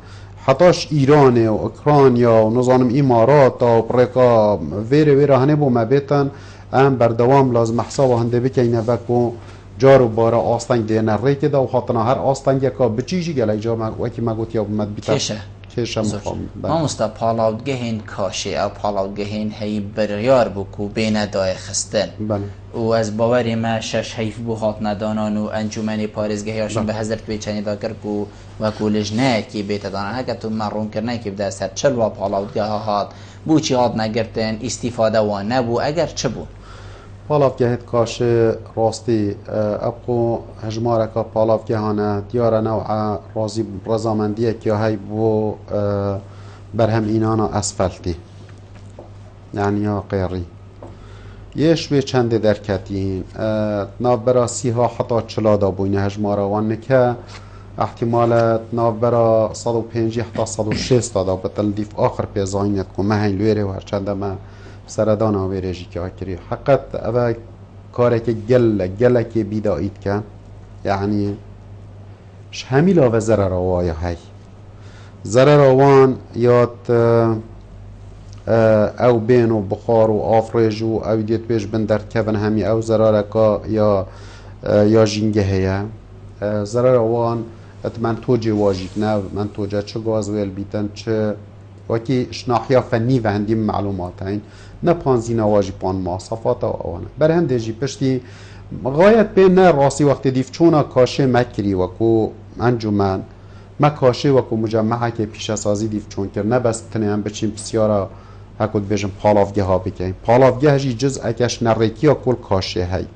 حتاش ایران و اوکراینیا و نظام امارات و بريكا ويره هنه بو مبيتن ام بردوام لازم حساب هنده بكينه بكو جارو بارا آستنگ دینه ری که دو خاطنا هر آستنگ که بچیجی گلی جا وکی مگوت یا بمد بیتر کشه مخوام ما مستا پالاودگهین کاشه او پالاودگهین هی بریار بکو بین دای خستن و از باوری ما شش حیف بو خاط ندانان و انجومنی پارزگهی هاشون به حضرت بیچنی دا کر کو وکو لجنه کی بیت دانه اگه تو مرون کرنه که بده سر چل و پالاودگه هات بو چی هات نگرتن استفاده و نبو اگر چه بو پالاوگهت کاشه راستی ابقو هجمارک پالاوگهانه دیار نوع رضامندیه که های بو برهم اینانا اسفلتی یعنی یا قیری یش به چند درکتین نابرا سیها حتی چلا دا بوینه هجماره وانه که احتمالت نابرا 150 حتی 160 دا بتلدیف آخر پیزاینت که مهین لویره و هرچنده ما سردان آویرجی که آکری حقیقت اوه کاری که گله که بیدایید کن یعنی همیل آوه ضرر آوه های ضرر آوان یاد او بین و بخار و آفریج و او دیت بیش بندر کون همی او ضرر که یا جینگه هیا ضرر آوان من توجه واجید نه من توجه چه گاز ویل بیتن چه وکی شناحیا فنی و هندی معلومات هین نه پانزین واجی پان مواصفات و آوانه بر هنده جی پشتی غایت بین نه راسی وقت دیف چونا کاشه مکری وکو انجومن ما کاشه وکو مجمعه که پیش سازی دیف چون کرد نه بس تنه هم بچیم بسیارا هکود بیشم پالاوگه ها بکنیم پالاوگه جی جز اکش نریکی ها کل کاشه هی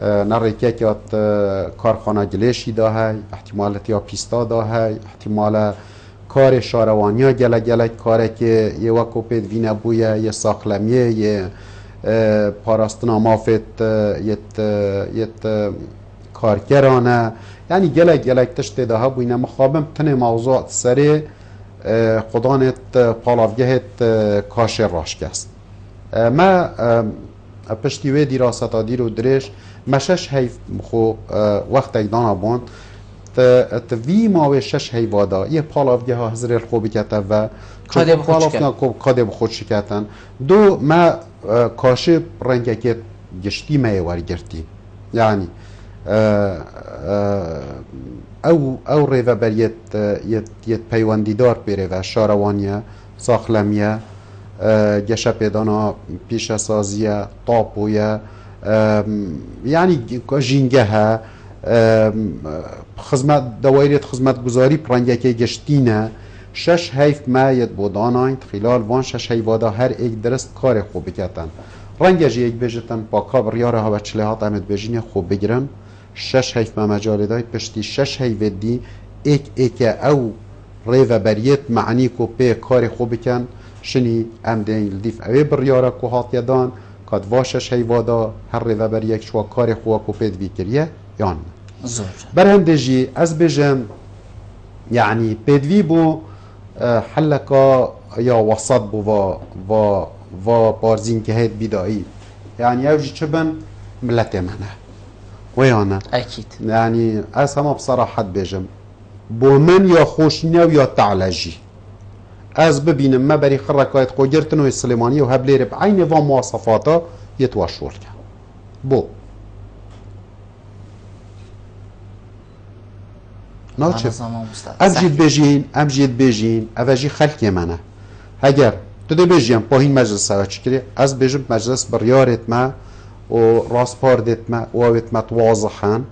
نریکی که کارخانه گلیشی دا هی احتمالت یا پیستا دا هی احتمال کار شاروانیا گله کاره که یه وکو پید وینه بویه یه ساخلمیه یه پاراستنا مافت یه کارگرانه یعنی گله تشت ده بوینه مخابم تنه موضوع سری خدانت پالاوگهت کاش راشکست ما پشتی وی دیراستا دیر و درش مشش هیف خو وقت اگدانا بوند وی ماوی شش هیوادا یه پالاوگه ها حضر خوبی کتا و کاده بخود شکتن دو ما کاشه رنگه که گشتی مایوار گرتی یعنی او ریوه بر یه پیوندیدار بره و شاروانیه ساخلمیه گشه پیدانا پیش سازیه طاپویه یعنی جینگه ها خدمت دوایرت خدمت گذاری پرنگه که گشتینه شش هیف مایت بوداناین خلال وان شش هیوادا هر ایک درست کار خوب بکتن رنگه جی ایک بجتن با کاب ریاره ها و چله ها تامد بجینه خوب بگیرن شش هیف ما مجال داید پشتی شش هیف دی ایک او ریو بریت معنی کو پی کار خوب بکن شنی ام دین لدیف اوی بریاره کو هات یدان کاد واشش هیوادا هر ریو بریت شوا کار خوب کو پید بیکریه یان برهنده جی از بجم يعني بدوی بو حلقا یا وسط بو و بارزین که هید بیدایی يعني اوجي چبن ملت منه ويانا اكيد يعني از همه بصراحت بجم بو من یا خوشنه و یا تعلجی از ببینم ما بری خرکایت قوگرتن و سلیمانی و هبلیر بعین و مواصفاتا یتواشول کن بو ناچه ام جید بجین اوجی خلقی منه اگر تو ده بجیم با این مجلس سوا چکری از بجیم مجلس بریارت ما و راسپاردت ما و اویت ما واضحان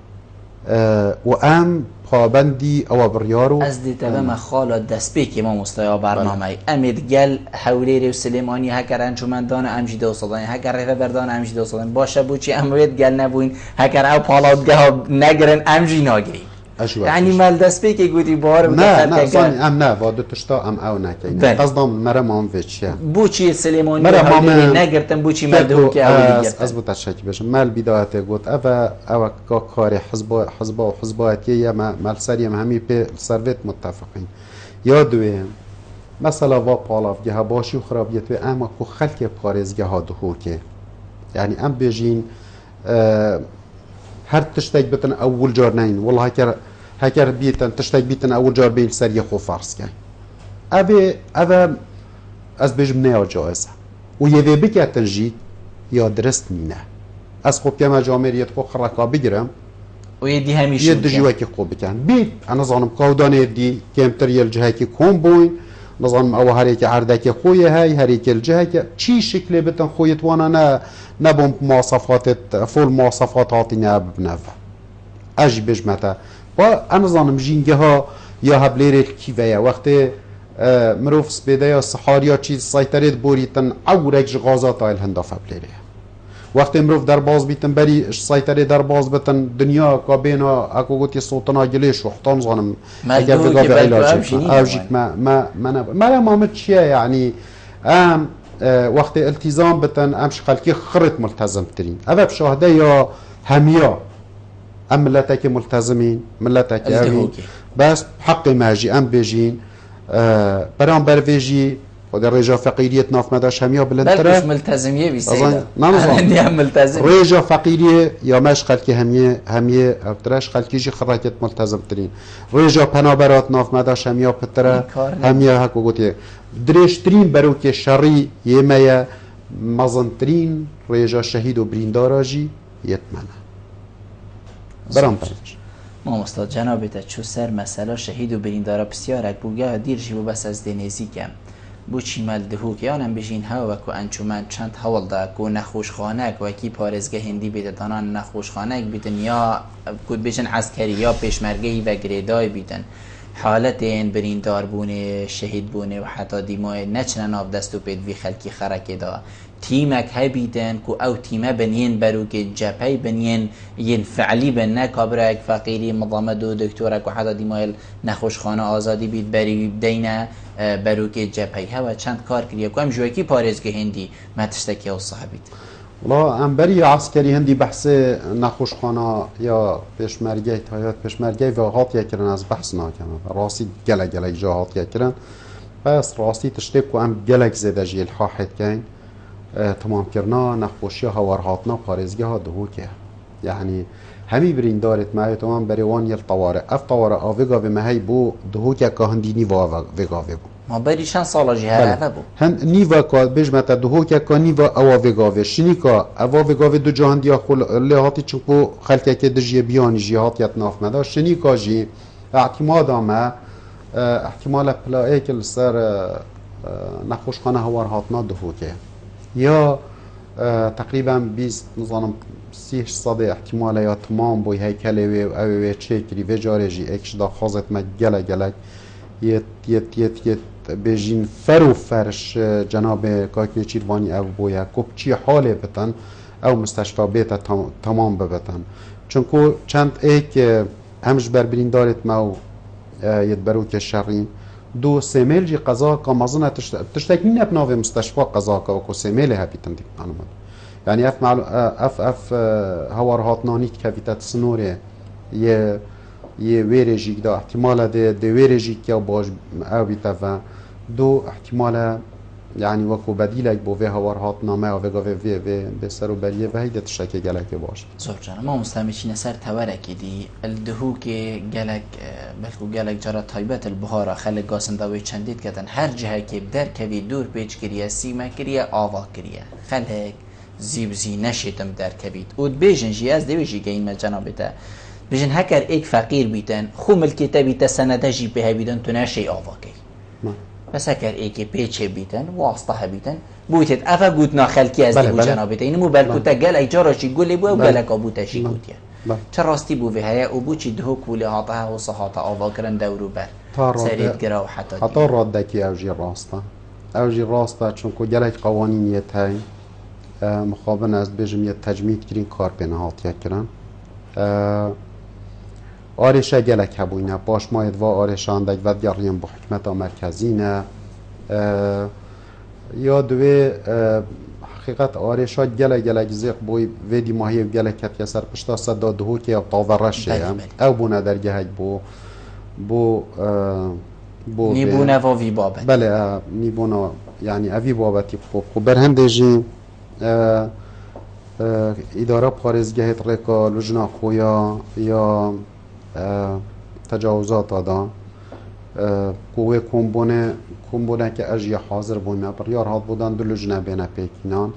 و ام پابندی او بریارو از دیتا به مخالا دست بی که ما مستیا برنامه امید گل حولی و سلیمانی هکر انجمندان امجید و صدانی هکر رفه بردان امجید و صدانی باشه بوچی امید گل نبوین هکر او پالادگه ها نگرن امجی ناگرین یعنی مال دست بی که گویی بار نه زانی ام نه وادو تشتا ام او نکنی قصدم مرا ام وچیا بوچی سلیمانی حولی نگرتن بوچی مردو که اولی گرتن از بوتا شکی بشه مال بدایت گوت او کاری حزباتی یا مال سریم همی به سرویت متفقین یا دویم مثلا وا پالافگه ها باشی و خرابیت و اما کو خلق پارزگه ها دهو که یعنی ام بجین هر تشتاق بتن اول جار نین والله هکر بیتن تشتاق بیتن اول جار بیل سری خو فارس کن اوه از بجم نیا جایزه و یه بکتن جید یا درست نینه از خوب که مجامریت خو خرکا بگیرم و یه دی همیشه یه دجوه که خوب بکن بیت انا ظانم قودانه دی کمتر یه الجهه که کون بوین نظام او هر یک عرضه خویه های هر یک الجهه که چی شکلی بتن خویت وانا نبوم مواصفات فول مواصفات نه بنف اجی بجمتا با انا ظانم جینگه ها یا هبلیر کیویه وقتی مروف سپیده یا سحاری یا چیز سایترید بوریتن اورک غازات های الهنداف هبلیره وقتی مروف در باز بیتن بری سایتری در باز بتن دنیا کابینا اکو گوتی سلطنا گلیش وحتان ظانم اگر بگاه علاجی اوجیک ما مامت چیه یعنی وقتی التزام بتن امش خلقی خرط ملتزم ترین اوه بشاهده یا همیا ام ملتك ملتزمين ملتك اوين بس حق ماجي ام بيجين برام برفيجي خود رجا فقیریت ناف مداش همیا بلندتره بلکش ملتزمیه بیسیده عندي هم ملتزم رجا فقیریه یا مشغل که همیه ابترش خلکیجی خراکت ملتزم ترین رجا پنابرات ناف مداش همیا پتره همیا حکو گوتی درشترین برو که شری یمه مزنترین رجا شهید و برینداراجی یتمنه برام پرش ما مستاد جنابت چو سر مسئله شهید و بریندارا بسیارک بوگه دیر جیبو بس از دنیزی کم بو چی مال دهو که آنم بجین ها وکو انچومن چند حوال دا کو نخوشخانک وکی پارزگه هندی بیده دانان نخوشخانک بیدن یا کود بجن عسکری یا پیشمرگهی و گریدای بیدن حالت این بریندار بونه شهید بونه و حتی دیمای نچنن آف دستو پید وی خلکی خرکی دا تیمک های بیدن که او تیمه بنین برو که جپی بنین ین فعلی بن نکابرک فقیری مضامد و دکتورک و حتی دیمای نخوشخانه آزادی بید بری دینه برو که جپی ها و چند کار کریه که هم جوکی پارزگه هندی ما تشتکی او صاحبید والله ام بری عسکری هندی بحث نخوشخانه یا پیشمرگه تایات پیشمرگه و غاط یکرن از بحث ناکمه راستی گلک جاهات یکرن بس راستی تشتک و ام گلک زده جیل حاحد کن تمام کرنا نخوشی ها ورهاتنا پارزگه ها دهو که یعنی همی بریندارت معی تمام بریوان یل طواره اف طواره آوگا و مهی بو دهو که که هندینی وگاوه بو ما بری چند سالا جهره بو هند نیوا که بجمتا دهو که نیوا اواوگاوه شنی که اواوگاوه دو جهان دیا خل لحاتی چونکو خلقه که دجی بیانی جهات یت ناف مدا شنی که جی اعتماد آمه احتمال پلائه که لسر نخوشخانه ها ورهاتنا دهو که یا تقریبا 20 نظام 30% احتمال یا تمام بوی هیکله و اوه چکری و جارجی اکش دا خازت ما گلک یت بجین فرو فرش جناب کاکی چیروانی او بویا کب چی حاله بتن او مستشفى بیتا تمام ببتن چونکو چند ایک همش بربرین دارت ما یت برو که شرین دو سیمیل جی قضا که مازنه تشتکنی نبناوه مستشفى قضا که وکو سیمیل ها بیتن دیک معلومات یعنی اف هوارهات نانیت که بیتت سنوره یه ویرجیک دا احتمال ده ویرجیک که باش او بیتا و دو احتمال يعني وكو بديلك بو في هوار هات نامه و وگا في بسر و بریه و هیده تشتک گلک باش زور جان ما مستمشین سر تورکی دی الدهو که گلک بلکو گلک جرا تایبت البهارا خلق گاسنداوی چندید کتن هر جهه که بدر کوی دور پیچ کریه سیمه کریه آوا کریه خلق زیبزی نشیدم در کبید اود بیجن جی از دیوشی که این جنابته بیجن هکر ایک فقیر بیتن خو ملکیتا بیتا سنده جی به بیدن تو نشی آوا کی بس هكر ايكي بيتشي بيتن واسطه بيتن بوتت افا قوتنا خلكي از دي جنابته اینو بلکوتا گل ای جاراشي گلی بو گلک ابوتشي گوتيا چه راستی بو به هيا ابو چي دهو كولي هاطها و صحاتا آوا کرن دورو بر سريت گرا و حتى رادكي اوجي راستا چونكو گلك قوانين يتاي مخابن از بيجم يت تجميد كرين كار بينهات يكرن آرشه گلک هبوینه باش ماید و آرشاندک و دیاریم با حکمت مرکزینه یا دوی حقیقت آرشا گلک زیق بوی ویدی ماهی گلکت که سر پشتا صدا دهو که یا طاورشه او بونه درگه هک بو نیبونه و وی بابت بله نیبونه یعنی اوی بابتی خوب برهنده جی اداره پارزگهت رکا لجنا خویا یا تجاوزات آدا قوه کمبونه که اجی حاضر بونه بریار هات بودن دو لجنه بینه پیکنان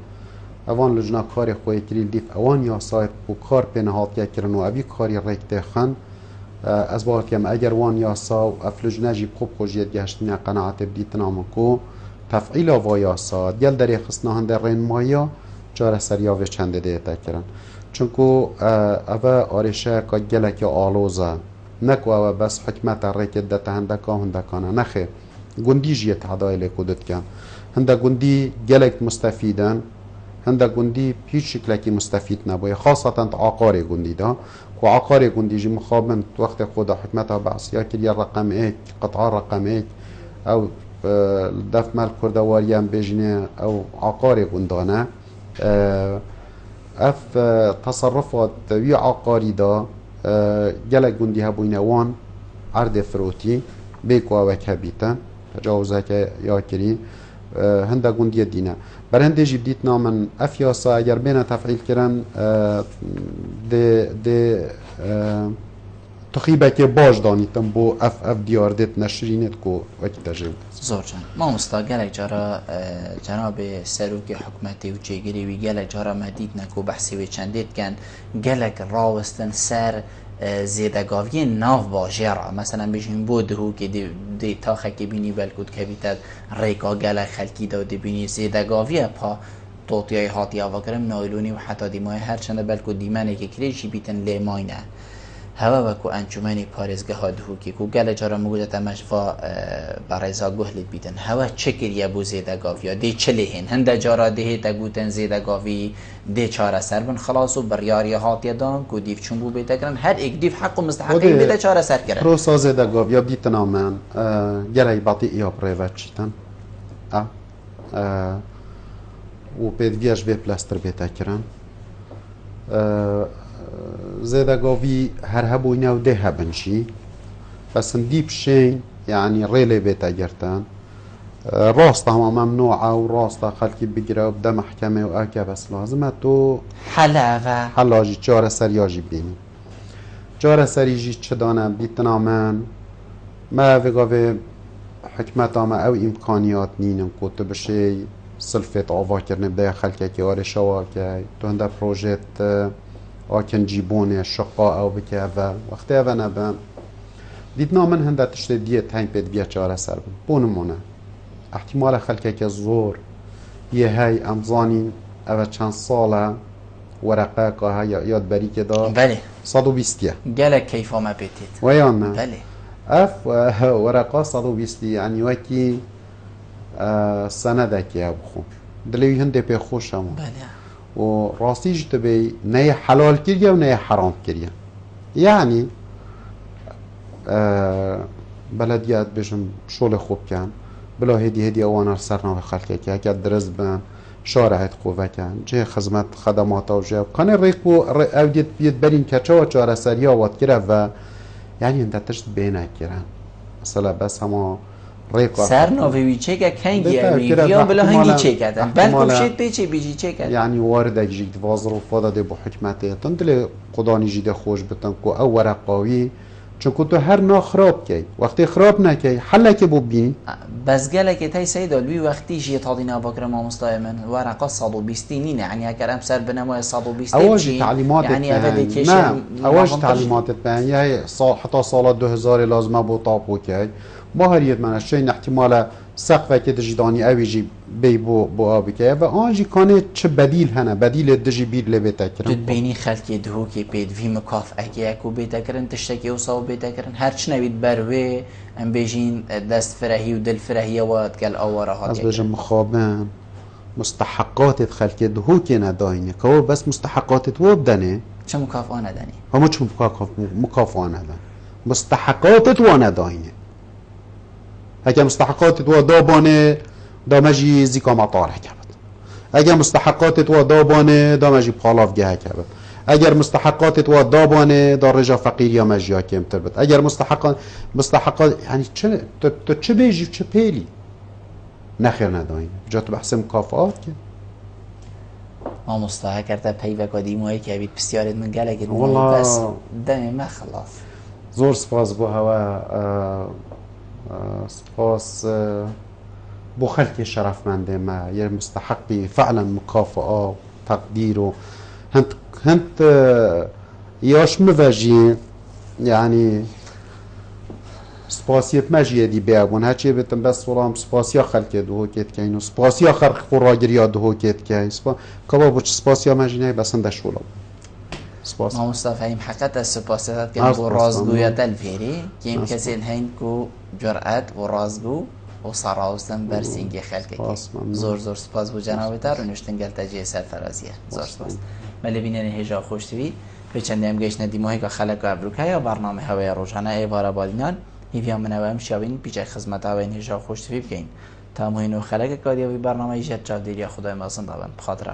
اوان لجنه کاری خوی کریل دیف اوان یا سایت بو کار پینه هات که کرن و اوی کاری ریکته خن از باید که اگر وان یا سا و اف لجنه جیب خوب خوشید گشتین قناعت بدیت نامکو تفعیل و یا سا دیل داری خصنا هنده رین مایا جاره سریاوه چنده دیتا کرن چونکو اوه آرشه که گلک آلوزه نکو اوه بس حکمت ریکت ده هندکا هندکانه نخیر گندی جیت هدای لیکودت کن هنده گندی گلک مستفیدن هنده گندی هیچ شکلکی مستفید نبوی خاصتا عقار گندی ده و عقار گندی جی مخابن وقت خود حکمت ها بعصیا کریا رقم ایک قطعه رقم ایک او دف مال کردواریم بجنه او عقار گندانه اف تصرفات وی عقاری دا گلک گندی هبوینه وان عرض فروتی بیکو اوک هبیتن تجاوزه که یا کری هنده گندی دینه برهنده جی بدیت نامن اف یاسا اگر بینه تفعیل کرن ده تخیبه که باش دانیتن بو اف دیاردت نشرینت کو وکی تجربه زور جان ما مستاقل جارا جناب سروک حکمتی و چیگیری وی گلک جارا مدید نکو بحثی و چندید کن گلک راوستن سر زیدگاوی ناف باجه را مثلا بشین بودهو که دی تاخه که بینی بلکود که بیتد ریکا گلک خلکی داده بینی زیدگاوی پا توتیای هاتی آوا کرم نایلونی و حتی دیمای هر چنده بلکود دیمنه که کریشی بیتن لیماینه هوا وکو انجمنی پارزگاه ها دهو که کو گل جارا موجودت امش و برایزا گهلید بیتن هوا چکر یا بو زیدگاوی دی چلیهن هنده جارا ده تگوتن زیدگاوی دی چاره سر بن خلاصو بریاری هاتی دان کو دیف چون بو بیتا کرن هر ایک دیف حق و مستحقی بیتا چاره سر کرن پروسا زیدگاوی بیتن آمن گلای باطی یا پریوت چیتن و پیدویش به پلاستر بیتا کرن زیدگاوی هر هبوینه و ده هبنشی بس ندیب شین يعني ريلي بيتا جرتان راسته ممنوعة وراسته خلقي بقرا وبدا محكمة وآكا بس لازم تو حلاجي جارة سرياجي بيني جارة سريجي چدانا بيتنا من ما وقاوه حكمتا ما او امكانيات نينم كوتو بشي سلفت آوا کرنه بده خلقه که آره شوا که تو هنده پروژت آکن جیبونه شقا او بکه و وقتی او نبن دیدنا من هنده تشته دیه تایم پید بیا چاره سر بن بونمونه احتمال خلقه که زور یه های امزانی او چند ساله ورقه که های یاد بری که دا بله 120 گلک کیفا ما بیتید ویان نه بله اف ورقه 120 یعنی وکی سنده که بخو دلوی هنده پی خوش همون بله و راستیش تبی نه حلال کریه و نه حرام کریه یعنی بلدیات بشم شغل خوب کن بلا هدی اوانر سرناو خلقه که اگر درز بن شارعت قوه کن جه خدمت خدمات و جه کنه ریکو اودیت بیت برین کچه و چاره سریا واد کره و یعنی انده تشت بینه کرن مثلا بس همه سر نوی چه که کنگی یا بلا هنگی چه کردن بلکم شید پیچه بیجی چه کردن یعنی وارد جیت وازر و فاده با حکمته تندل قدانی جیده خوش بتن که او ورقاوی چون تو هر نا خراب کی وقتی خراب نکی حالا که ببین بس گله که تای سید الوی وقتی جی تادینا بکر ما مستایمن ورقه 120 نینه یعنی اگر امسر بنما 120 اواج تعلیمات یعنی اول نه اواج تعلیمات بین یه حتی سال 2000 لازمه بو طابو کی ما هریت من شین احتمال سقفه که دجدانی اویجی بی بو آبی که و آنجی کانه چه بدیل هنه بدیل دجی بیر لبه تکرن دود بینی خلکی دهو که پید وی مکاف اگه اکو بی تکرن تشتکی و صاو بی تکرن هرچ نوید بروه ام بیجین دست فرهی و دل فرهی واد کل آواره ها از بجم مخابن مستحقات خلکی دهو که نداینه که بس مستحقات تو بدنه چه مکافا ندنی؟ همه چه مکافا ندن مستحقات تو نداینه اگه مستحقات تو دابانه دامجی زیکا مطار کرد اگر مستحقات تو دابانه دامجی پالاف گه کرد اگر مستحقات تو دابانه دار رجا فقیر یا مجیا کم تر بد اگر مستحقات یعنی تو چه بیجی چه پیلی نخیر نداین جا تو بحث مکافات که ما مستحق کرده پی و قدیمایی که بید بسیارت من گله که بس دمی ما خلاص زور سپاس بو هوا سپاس بو خلق شرفمنده ما یه مستحقی فعلا مکافأة و تقدیر و هنت یاش مواجهين يعني سپاسیت مجیه دی بیابون هرچی بتن بس ولام سپاسیا خلق دو کت کین و سپاسیا خلق قراگریا دو کت کین کباب چ سپاسیا مجینه بسن دشولا سپاس ما مستفهیم حقیقت از سپاسیات که بو رازگویت الفیری که این کسی هین کو جرأت و رازگو و سراوستن برسینگی خلق زور زور سپاس بو جناب تر و نشتن گل تجیه سرفرازیه زور سپاس ملی بینن هجا خوش توی به چند هم گشت ندیمایی که خلق ابروکه یا برنامه هوای روزانه ایوارا بالینان هیویا منوام شاوین پیچه خدمت هوای هجا خوش توی بگین تا مهینو خلق کاری و برنامه ایجاد جادیری خدای مازن دادن بخاطر